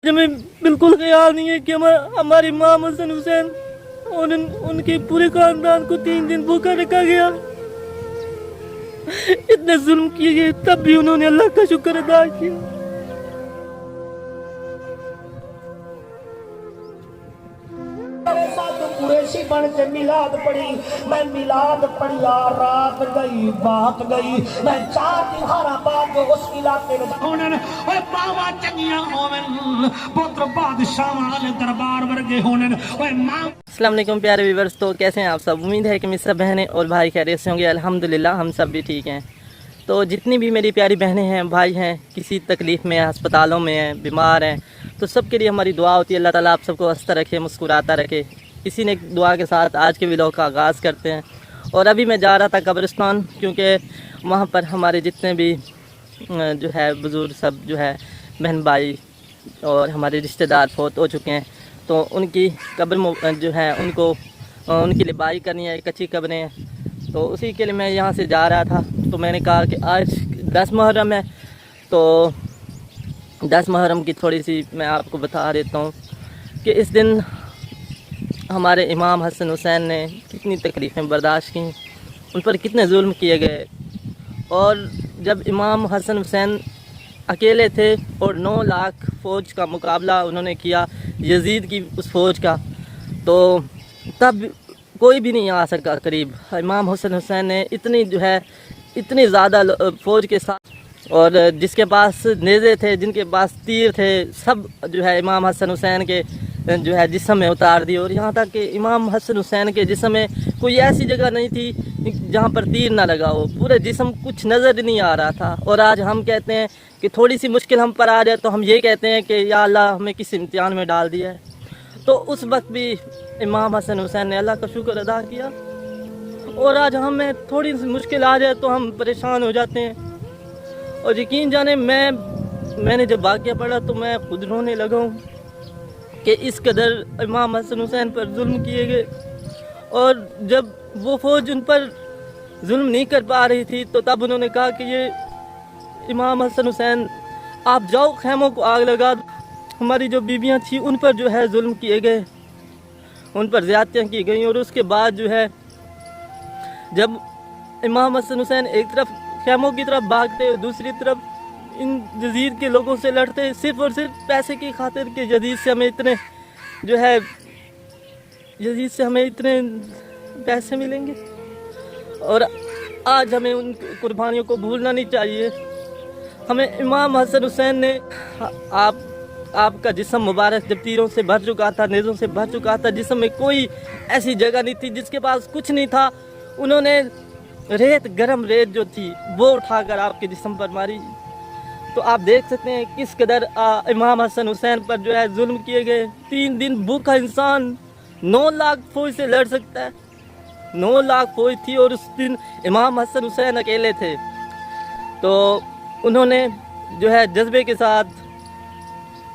हमें बिल्कुल ख्याल नहीं है कि हमारे इमाम हसन हुसैन और उनके पूरे खानदान को 3 दिन भूखा रखा गया। इतने जुल्म किए गए, तब भी उन्होंने अल्लाह का शुक्र अदा किया। कुरैशी बन के मिलाद पढ़ी, मैं मिलाद पढ़िया, रात गई बात गई, मैं 4 दिहाड़ा बाद उस इलाके में होने ओए बावा चंगियां होवन, पुत्र बादशाह वाले दरबार वर्गे होने ओए मां। अस्सलाम वालेकुम प्यारे व्यूअर्स, तो कैसे हैं आप सब? उम्मीद है कि मेरी सब बहनें और भाई खैरियत से होंगे। अल्हम्दुलिल्लाह हम सब भी ठीक हैं। तो जितनी भी मेरी प्यारी बहनें हैं, भाई हैं, किसी तकलीफ़ में, अस्पतालों में हैं, बीमार हैं, तो सबके लिए हमारी दुआ होती है अल्लाह ताला आप सबको हंसता रखे, मुस्कुराता रखे। इसी ने दुआ के साथ आज के व्लॉग का आगाज़ करते हैं। और अभी मैं जा रहा था कब्रिस्तान, क्योंकि वहाँ पर हमारे जितने भी जो है बुज़ुर्ग सब जो है बहन भाई और हमारे रिश्तेदार फौत हो चुके हैं, तो उनकी कब्र जो है उनको उनके लिए बाई करनी है, कच्ची कब्रें हैं, तो उसी के लिए मैं यहाँ से जा रहा था। तो मैंने कहा कि आज 10 मुहर्रम है, तो 10 मुहर्रम की थोड़ी सी मैं आपको बता देता हूँ कि इस दिन हमारे इमाम हसन हुसैन ने कितनी तकलीफ़ें बर्दाश्त की, उन पर कितने जुल्म किए गए। और जब इमाम हसन हुसैन अकेले थे और 9 लाख फ़ौज का मुकाबला उन्होंने किया यजीद की उस फ़ौज का, तो तब कोई भी नहीं आ सका करीब। इमाम हसन हुसैन ने इतनी ज़्यादा फ़ौज के साथ, और जिसके पास नेज़े थे, जिनके पास तीर थे, सब जो है इमाम हसन हुसैन के जो है जिस्म में उतार दी। और यहाँ तक कि इमाम हसन हुसैन के जिस्म में कोई ऐसी जगह नहीं थी जहाँ पर तीर ना लगा हो, पूरे जिस्म कुछ नज़र नहीं आ रहा था। और आज हम कहते हैं कि थोड़ी सी मुश्किल हम पर आ जाए तो हम ये कहते हैं कि या अल्लाह हमें किस इम्तिहान में डाल दिया है। तो उस वक्त भी इमाम हसन हुसैन ने अल्लाह का शुक्र अदा किया। और आज हमें थोड़ी सी मुश्किल आ जाए तो हम परेशान हो जाते हैं। और यकीन जाने मैंने जब वाक़या पढ़ा तो मैं खुद रोने लगा हूँ कि इस कदर इमाम हसन हुसैन पर जुल्म किए गए। और जब वो फ़ौज उन पर जुल्म नहीं कर पा रही थी, तो तब उन्होंने कहा कि ये इमाम हसन हुसैन आप जाओ खैमों को आग लगा दो। हमारी जो बीबियाँ थी उन पर जो है जुल्म किए गए, उन पर ज़्यादतियाँ की गई। और उसके बाद जो है जब इमाम हसन हुसैन एक तरफ खैमों की तरफ भागते, दूसरी तरफ इन यजीद के लोगों से लड़ते, सिर्फ़ और सिर्फ पैसे की खातिर के यजीद से हमें इतने पैसे मिलेंगे। और आज हमें उन कुर्बानियों को भूलना नहीं चाहिए। हमें इमाम हसन हुसैन ने आपका जिस्म मुबारक जब तीरों से भर चुका था, नेज़ों से भर चुका था, जिस्म में कोई ऐसी जगह नहीं थी, जिसके पास कुछ नहीं था, उन्होंने गरम रेत जो थी वो उठाकर आपके जिस्म पर मारी। तो आप देख सकते हैं किस कदर इमाम हसन हुसैन पर जो है जुल्म किए गए। 3 दिन भूखा इंसान 9 लाख फ़ौज से लड़ सकता है? 9 लाख फ़ौज थी और उस दिन इमाम हसन हुसैन अकेले थे। तो उन्होंने जो है जज्बे के साथ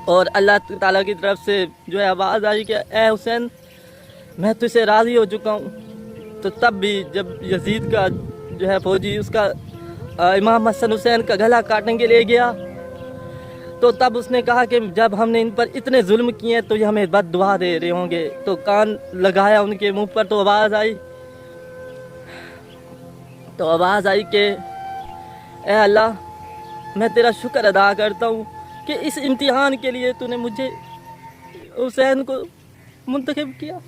और अल्लाह ताला की तरफ से जो है आवाज़ आई कि ए हुसैन, मैं तुझसे राज़ी हो चुका हूँ। तो तब भी जब यजीद का जो है फ़ौजी उसका इमाम हसन हुसैन का गला काटने के लिए गया, तो तब उसने कहा कि जब हमने इन पर इतने जुल्म किए तो ये हमें बद दुआ दे रहे होंगे। तो कान लगाया उनके मुंह पर, तो आवाज़ आई कि ए अल्लाह, मैं तेरा शुक्र अदा करता हूँ कि इस इम्तिहान के लिए तूने मुझे हुसैन को मुंतखब किया।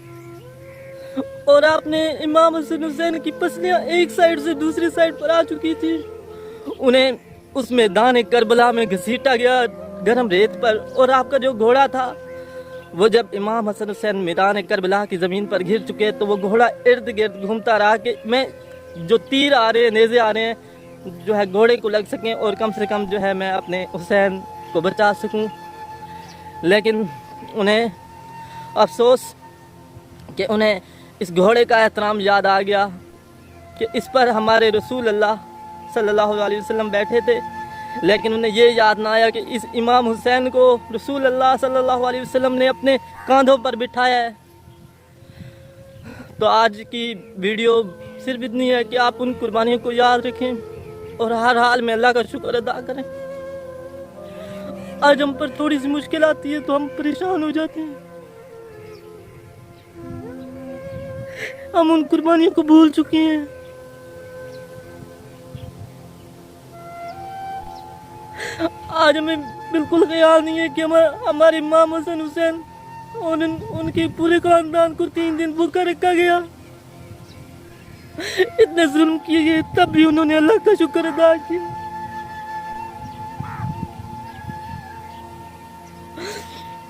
और आपने इमाम हसन हुसैन की पसलियाँ एक साइड से दूसरी साइड पर आ चुकी थी, उन्हें उस मैदान करबला में घसीटा गया गरम रेत पर। और आपका जो घोड़ा था, वो जब इमाम हसन हुसैन मैदान करबला की ज़मीन पर गिर चुके, तो वो घोड़ा इर्द गिर्द घूमता रहा कि मैं जो तीर आ रहे हैं, नेज़े आ रहे हैं, जो है घोड़े को लग सकें और कम से कम जो है मैं अपने हुसैन को बचा सकूं। लेकिन उन्हें अफसोस कि उन्हें इस घोड़े का एहतराम याद आ गया कि इस पर हमारे रसूल अल्लाह सल्लल्लाहु अलैहि वसल्लम बैठे थे। लेकिन उन्हें ये याद ना आया कि इस इमाम हुसैन को रसूल अल्लाह सल्लल्लाहु अलैहि वसल्लम ने अपने कांधों पर बिठाया है। तो आज की वीडियो सिर्फ इतनी है कि आप उन कुर्बानियों को याद रखें और हर हाल में अल्लाह का शुक्र अदा करें। آج ہم پر تھوڑی سی مشکل آتی ہے تو ہم پریشان ہو جاتے ہیں. ہم ان قربانیوں کو بھول چکے ہیں. آج ہمیں بالکل خیال نہیں ہے کہ ہمارے امام حسن حسین اور ان کے پورے خاندان کو 3 دن بھوکا رکھا گیا. اتنے ظلم کیے گئے تب بھی انہوں نے اللہ کا شکر ادا کیا.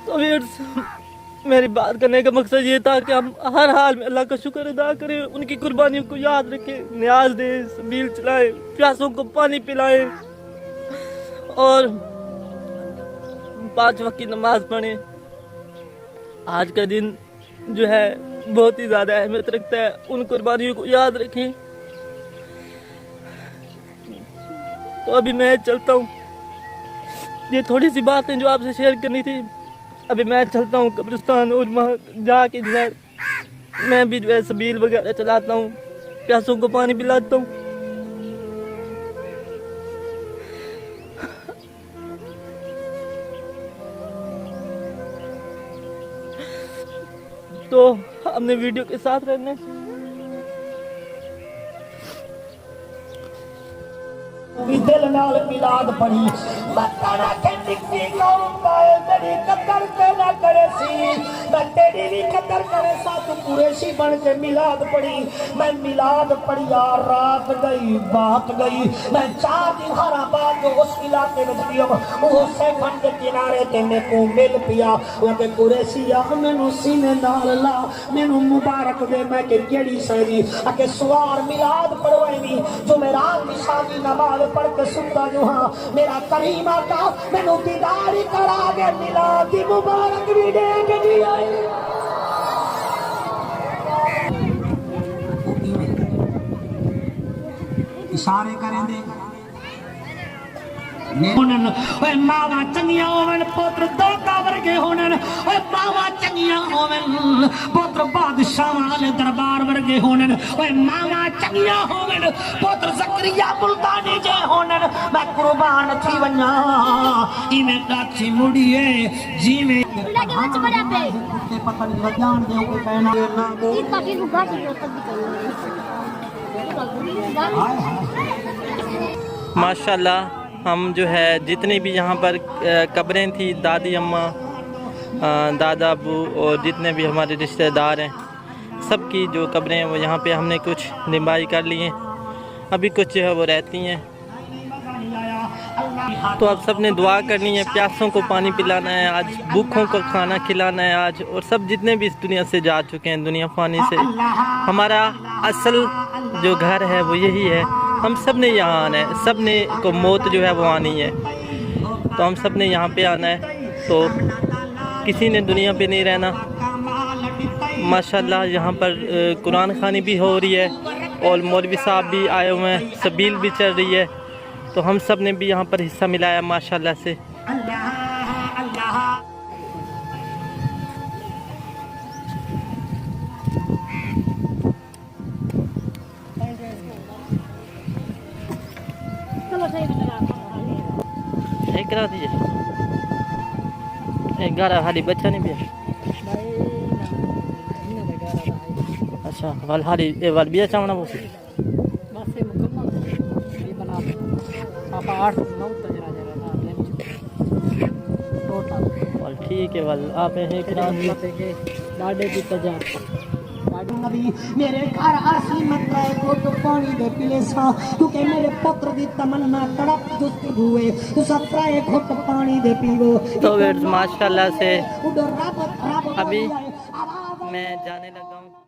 تو میری بات کرنے کا مقصد یہ تھا کہ ہم ہر حال میں اللہ کا شکر ادا کریں, ان کی قربانیوں کو یاد رکھیں, نیاز دیں, سبیل چلائیں, پیاسوں کو پانی پلائیں اور 5 وقت کی نماز پڑھیں. آج کا دن جو ہے بہت ہی زیادہ اہمیت رکھتا ہے, ان قربانیوں کو یاد رکھیں. تو ابھی میں چلتا ہوں, یہ تھوڑی سی باتیں جو آپ سے شیئر کرنی تھی. ابھی میں چلتا ہوں قبرستان اور وہاں جا کے جو ہے میں بھی جو ہے سبیل وغیرہ چلاتا ہوں, پیاسوں کو پانی پلاتا ہوں. تو ہم نے ویڈیو کے ساتھ رہنا. دل نال میلاد پڑھی بتانا کہ نکی قوم دا اے میری قدر تے نہ کرے سی, میں تیری بھی قدر کرے سا. تو قریشی بن کے میلاد پڑھی, میں میلاد پڑھیا رات گئی بات گئی. میں 4 دن ہارا بعد اس علاقے میں پیام وہ سیفن کے کنارے تے میں کو مل پیا. وہ کہ قریشی آ مینوں سینے نال لا, مینوں مبارک دے. میں کہ کیڑی سہی کہ سوار میلاد پڑھوائنی جو میرا نشانی نماز پڑھ کے سنتا جو ہاں میرا کریم آقا مینوں دیدار کرا کے میلاد دی مبارک بھی دے کے جی آئے. اشارے کریں دے اے ماواں چنگیاں ہون پتر دوتا ورگے ہونن, اے ماواں چنگیاں ہون پتر بادشاہاں دے دربار ورگے ہونن, اے ماواں چنگیاں ہون پتر زکریا ملتانی جے ہونن. میں قربان تھی ونجاں ایویں ڈاچی مڑیے جیویں پتہ نہیں جان دے کوئی کہنا ماشاءاللہ. ہم جو ہے جتنی بھی یہاں پر قبریں تھیں, دادی اماں, دادا ابو اور جتنے بھی ہمارے رشتہ دار ہیں, سب کی جو قبریں ہیں وہ یہاں پہ ہم نے کچھ نمائی کر لی ہیں. ابھی کچھ جو ہے وہ رہتی ہیں. تو اب سب نے دعا کرنی ہے, پیاسوں کو پانی پلانا ہے, آج بھوکھوں کو کھانا کھلانا ہے آج. اور سب جتنے بھی اس دنیا سے جا چکے ہیں دنیا فانی سے, ہمارا اصل جو گھر ہے وہ یہی ہے. ہم سب نے یہاں آنا ہے, سب نے کو موت جو ہے وہ آنی ہے. تو ہم سب نے یہاں پہ آنا ہے, تو کسی نے دنیا پہ نہیں رہنا. ماشاءاللہ یہاں پر قرآن خوانی بھی ہو رہی ہے اور مولوی صاحب بھی آئے ہوئے ہیں, سبیل بھی چل رہی ہے. تو ہم سب نے بھی یہاں پر حصہ ملایا ماشاءاللہ سے. ایک کرا دیجیے, ایک گارا حالی بچہ نہیں بھی. اچھا وال حالی وال بیا چاونا وہ ٹھیک ہے. وال آپ ایک کرا دیجیے ڈاڈے کی تجار میرے گھر آسی مت رہے کو تو پانی دے پلے سا, کیونکہ میرے پتر دی تمنا تڑپ جستی ہوئے تو سب رہے گھٹ پانی دے پیو. تو ماشاءاللہ سے ابھی میں جانے لگا ہوں.